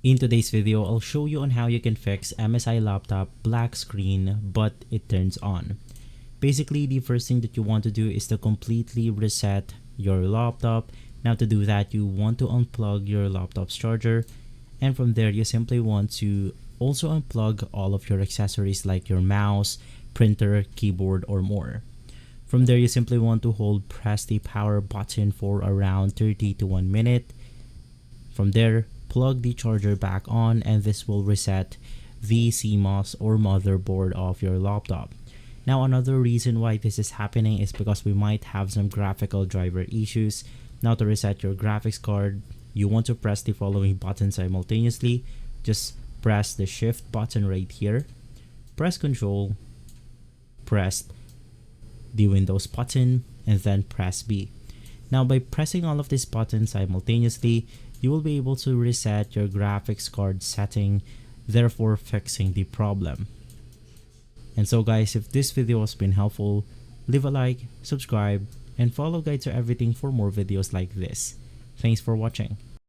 In today's video, I'll show you on how you can fix MSI laptop black screen but it turns on. Basically, the first thing that you want to do is to completely reset your laptop. Now to do that, you want to unplug your laptop's charger, and from there you simply want to also unplug all of your accessories like your mouse, printer, keyboard, or more. From there, you simply want to press the power button for around 30 to 1 minute. From there, plug the charger back on, and this will reset the CMOS or motherboard of your laptop. Now, another reason why this is happening is because we might have some graphical driver issues. Now, to reset your graphics card, you want to press the following buttons simultaneously. Just press the shift button right here, press Control, press the Windows button, and then press B. Now, by pressing all of these buttons simultaneously, you will be able to reset your graphics card setting, therefore fixing the problem. And so guys, if this video has been helpful, leave a like, subscribe, and follow Guide to Everything for more videos like this. Thanks for watching.